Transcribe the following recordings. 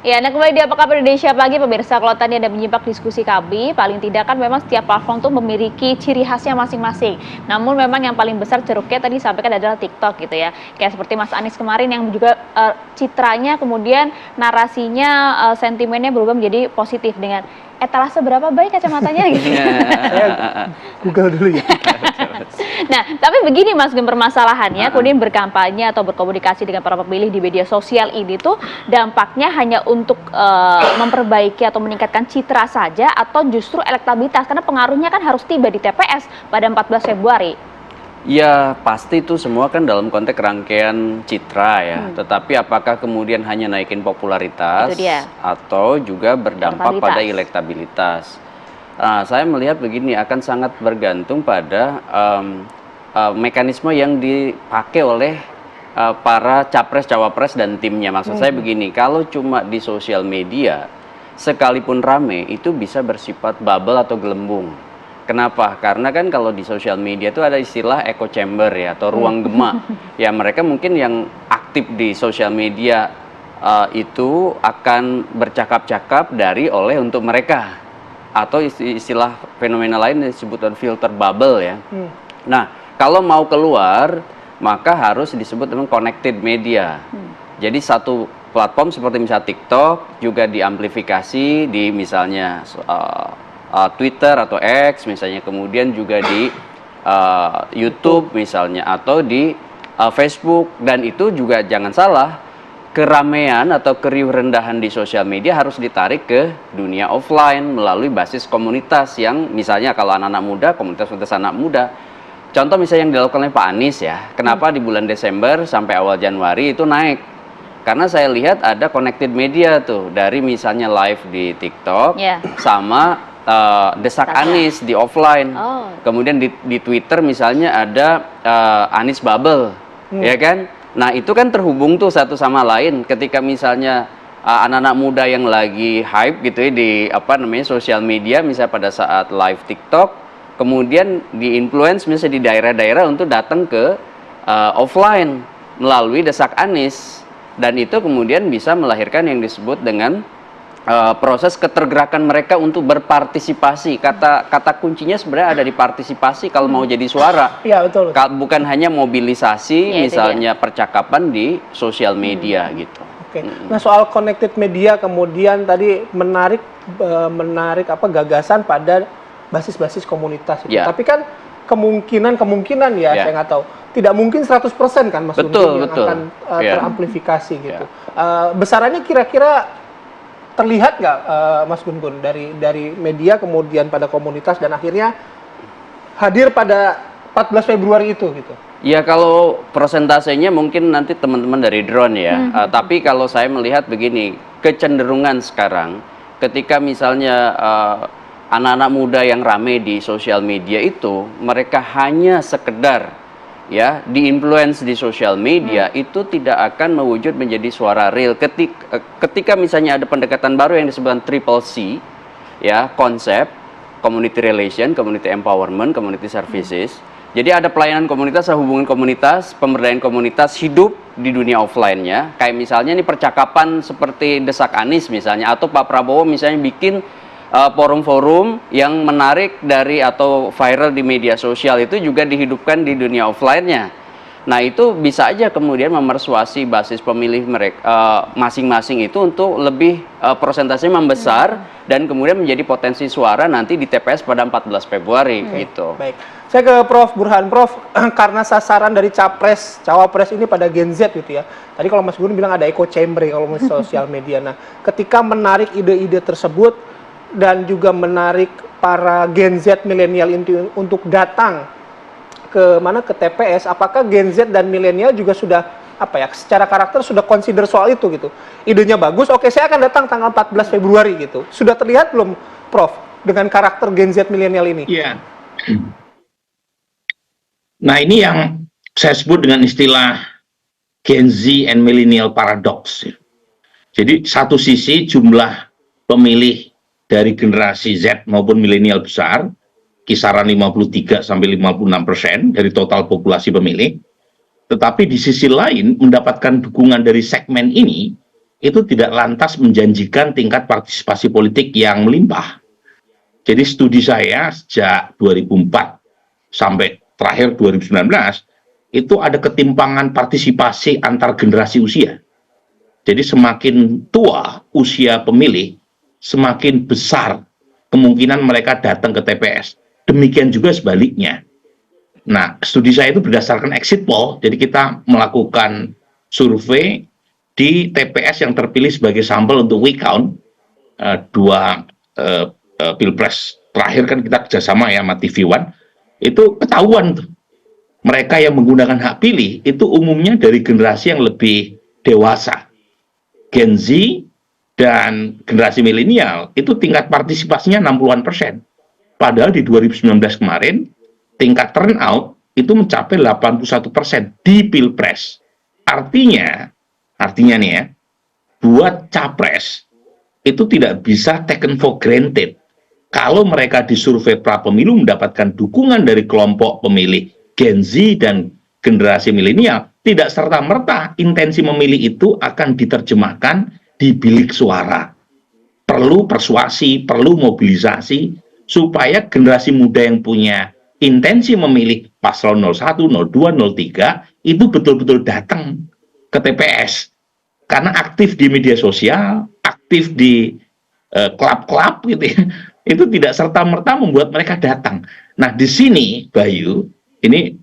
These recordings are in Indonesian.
Ya, nah kembali di Apa Kabar Indonesia Pagi, pemirsa. Kalau tadi Anda menyimak diskusi kami, paling tidak kan memang setiap platform tuh memiliki ciri khasnya masing-masing. Namun memang yang paling besar ceruknya tadi disampaikan adalah TikTok gitu ya. Kayak seperti Mas Anies kemarin yang juga citranya kemudian narasinya, sentimennya berubah menjadi positif dengan etalase berapa baik kacamatanya gitu. Saya Google dulu ya. Nah, tapi begini Mas Gun, permasalahannya kemudian berkampanye atau berkomunikasi dengan para pemilih di media sosial ini tuh dampaknya hanya untuk memperbaiki atau meningkatkan citra saja atau justru elektabilitas, karena pengaruhnya kan harus tiba di TPS pada 14 Februari. Ya pasti itu semua kan dalam konteks rangkaian citra ya. Tetapi apakah kemudian hanya naikin popularitas Itu dia. atau juga berdampak pada elektabilitas? Saya melihat begini, akan sangat bergantung pada mekanisme yang dipakai oleh para capres, cawapres dan timnya. Maksud saya begini, kalau cuma di sosial media sekalipun rame itu bisa bersifat bubble atau gelembung. Kenapa? Karena kan kalau di sosial media itu ada istilah echo chamber ya, atau ruang gema. Ya mereka mungkin yang aktif di sosial media itu akan bercakap-cakap oleh untuk mereka. Atau istilah fenomena lain disebutkan filter bubble ya. Nah, kalau mau keluar, maka harus disebut dengan connected media. Jadi satu platform seperti misalnya TikTok juga diamplifikasi di misalnya Twitter atau X misalnya, kemudian juga di YouTube misalnya, atau di Facebook. Dan itu juga jangan salah, keramaian atau keriuh rendahan di sosial media harus ditarik ke dunia offline melalui basis komunitas yang misalnya kalau anak-anak muda, komunitas anak muda. Contoh misalnya yang dilakukan oleh Pak Anies ya, kenapa di bulan Desember sampai awal Januari itu naik? Karena saya lihat ada connected media tuh, dari misalnya live di TikTok sama desak Anies di offline. Kemudian di Twitter misalnya ada Anies Bubble, ya kan? Nah itu kan terhubung tuh satu sama lain. Ketika misalnya anak-anak muda yang lagi hype gitu ya di sosial media, misalnya pada saat live TikTok, kemudian di-influence misalnya di daerah-daerah untuk datang ke offline melalui desak Anies. Dan itu kemudian bisa melahirkan yang disebut dengan proses ketergerakan mereka untuk berpartisipasi. Kata kuncinya sebenarnya ada di partisipasi kalau mau jadi suara. Iya, betul. Bukan hanya mobilisasi misalnya percakapan di sosial media gitu. Oke. Nah, soal connected media kemudian tadi menarik gagasan pada basis-basis komunitas itu. Tapi kan kemungkinan ya, saya nggak tahu. Tidak mungkin 100% kan Mas Gun yang akan teramplifikasi gitu. Besarannya kira-kira terlihat nggak Mas Gun dari media kemudian pada komunitas dan akhirnya hadir pada 14 Februari itu gitu? Ya kalau persentasenya mungkin nanti teman-teman dari drone ya. Tapi kalau saya melihat begini, kecenderungan sekarang ketika misalnya anak-anak muda yang rame di sosial media itu, mereka hanya sekedar ya di-influence di sosial media, itu tidak akan mewujud menjadi suara real. Ketika misalnya ada pendekatan baru yang disebut triple C ya, konsep community relation, community empowerment, community services. Jadi ada pelayanan komunitas, hubungan komunitas, pemberdayaan komunitas hidup di dunia offline-nya. Kayak misalnya ini percakapan seperti desak Anies misalnya, atau Pak Prabowo misalnya bikin forum-forum yang menarik dari atau viral di media sosial, itu juga dihidupkan di dunia offline-nya. Nah itu bisa aja kemudian memersuasi basis pemilih mereka masing-masing itu untuk lebih persentasenya membesar dan kemudian menjadi potensi suara nanti di TPS pada 14 Februari gitu. Baik, saya ke Prof. Burhan. Prof, karena sasaran dari capres, cawapres ini pada Gen Z gitu ya. Tadi kalau Mas Gun bilang ada echo chamber kalau di sosial media. Nah, ketika menarik ide-ide tersebut dan juga menarik para Gen Z milenial untuk datang ke TPS, apakah Gen Z dan milenial juga sudah secara karakter sudah consider soal itu gitu? Idenya bagus, oke saya akan datang tanggal 14 Februari gitu. Sudah terlihat belum Prof dengan karakter Gen Z milenial ini? Iya. Nah ini yang saya sebut dengan istilah Gen Z and millennial paradox. Jadi satu sisi jumlah pemilih dari generasi Z maupun milenial besar, kisaran 53-56% dari total populasi pemilih. Tetapi di sisi lain mendapatkan dukungan dari segmen ini itu tidak lantas menjanjikan tingkat partisipasi politik yang melimpah. Jadi studi saya sejak 2004 sampai terakhir 2019, itu ada ketimpangan partisipasi antar generasi usia. Jadi semakin tua usia pemilih, semakin besar kemungkinan mereka datang ke TPS. Demikian juga sebaliknya. Nah, studi saya itu berdasarkan exit poll, jadi kita melakukan survei di TPS yang terpilih sebagai sampel untuk quick count, dua pilpres terakhir kan kita kerjasama ya sama TV One, itu ketahuan tuh. Mereka yang menggunakan hak pilih itu umumnya dari generasi yang lebih dewasa. Gen Z dan generasi milenial itu tingkat partisipasinya 60-an%. Padahal di 2019 kemarin, tingkat turnout itu mencapai 81% di Pilpres. Artinya nih ya, buat capres itu tidak bisa taken for granted. Kalau mereka disurvei pra-pemilu mendapatkan dukungan dari kelompok pemilih Gen Z dan generasi milenial, tidak serta-merta intensi memilih itu akan diterjemahkan di bilik suara. Perlu persuasi, perlu mobilisasi, supaya generasi muda yang punya intensi memilih paslon 01, 02, 03, itu betul-betul datang ke TPS. Karena aktif di media sosial, aktif di klub-klub gitu ya, itu tidak serta-merta membuat mereka datang. Nah, di sini, Bayu, ini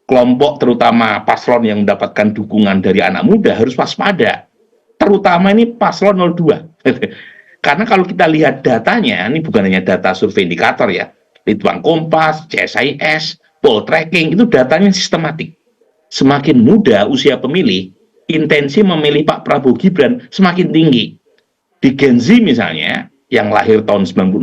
kelompok terutama paslon yang mendapatkan dukungan dari anak muda harus waspada. Terutama ini paslon 02. Karena kalau kita lihat datanya, ini bukan hanya data survei indikator ya, Litbang Kompas, CSIS, poll tracking, itu datanya sistematik. Semakin muda usia pemilih, intensi memilih Pak Prabowo Gibran semakin tinggi. Di Gen Z misalnya, yang lahir tahun 96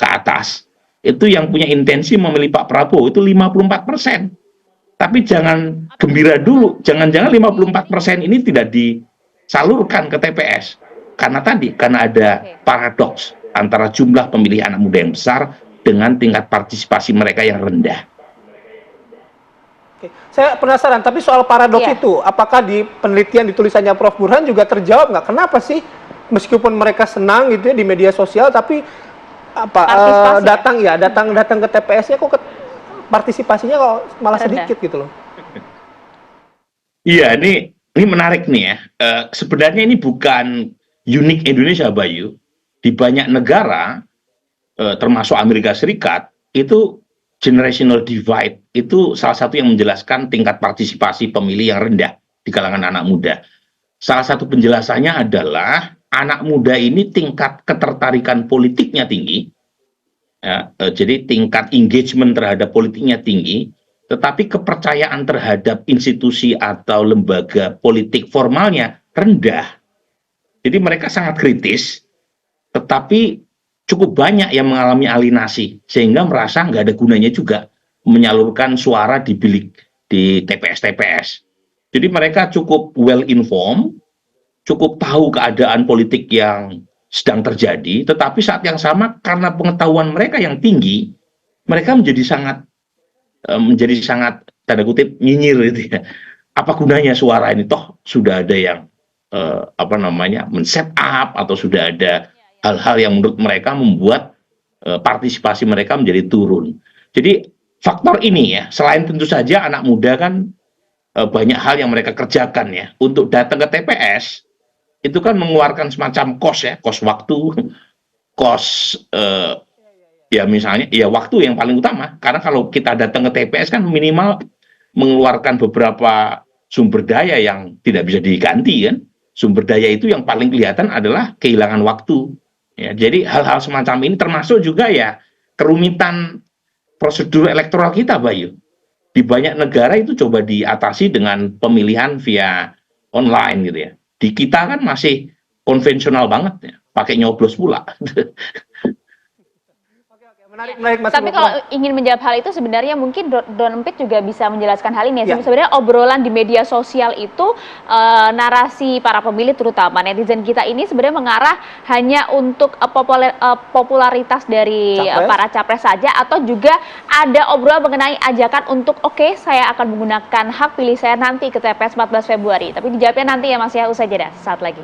ke atas, itu yang punya intensi memilih Pak Prabowo itu 54%. Tapi jangan gembira dulu, jangan-jangan 54% ini tidak disalurkan ke TPS. Karena ada paradoks antara jumlah pemilih anak muda yang besar dengan tingkat partisipasi mereka yang rendah. Oke. Saya penasaran, tapi soal paradoks itu, apakah di penelitian di tulisannya Prof. Burhan juga terjawab nggak? Kenapa sih meskipun mereka senang gitu ya di media sosial, tapi datang ke TPS-nya kok partisipasinya kok malah sedikit gitu loh? Iya, ini menarik nih ya. Sebenarnya ini bukan unik Indonesia, Bayu. Di banyak negara, termasuk Amerika Serikat, itu generational divide itu salah satu yang menjelaskan tingkat partisipasi pemilih yang rendah di kalangan anak muda. Salah satu penjelasannya adalah anak muda ini tingkat ketertarikan politiknya tinggi, ya, jadi tingkat engagement terhadap politiknya tinggi, tetapi kepercayaan terhadap institusi atau lembaga politik formalnya rendah. Jadi mereka sangat kritis, tetapi cukup banyak yang mengalami alienasi, sehingga merasa nggak ada gunanya juga menyalurkan suara di bilik, di TPS-TPS. Jadi mereka cukup well informed, cukup tahu keadaan politik yang sedang terjadi, tetapi saat yang sama karena pengetahuan mereka yang tinggi, mereka menjadi sangat tanda kutip nyinyir gitu ya. Apa gunanya suara ini, toh sudah ada yang men-set up, atau sudah ada hal-hal yang menurut mereka membuat partisipasi mereka menjadi turun. Jadi faktor ini ya, selain tentu saja anak muda kan banyak hal yang mereka kerjakan ya, untuk datang ke TPS itu kan mengeluarkan semacam kos waktu, ya misalnya ya waktu yang paling utama, karena kalau kita datang ke TPS kan minimal mengeluarkan beberapa sumber daya yang tidak bisa diganti kan. Sumber daya itu yang paling kelihatan adalah kehilangan waktu. Ya, jadi hal-hal semacam ini termasuk juga ya kerumitan prosedur elektoral kita, Bayu. Di banyak negara itu coba diatasi dengan pemilihan via online gitu ya. Di kita kan masih konvensional banget ya, pakai nyoblos pula. Menarik, Mas. Tapi kalau ingin menjawab hal itu sebenarnya mungkin Don Empit juga bisa menjelaskan hal ini ya. Sebenarnya obrolan di media sosial itu narasi para pemilih terutama netizen kita ini sebenarnya mengarah hanya untuk popularitas dari para capres saja, atau juga ada obrolan mengenai ajakan untuk saya akan menggunakan hak pilih saya nanti ke TPS 14 Februari. Tapi dijawabnya nanti ya Mas ya, usai jeda saat lagi.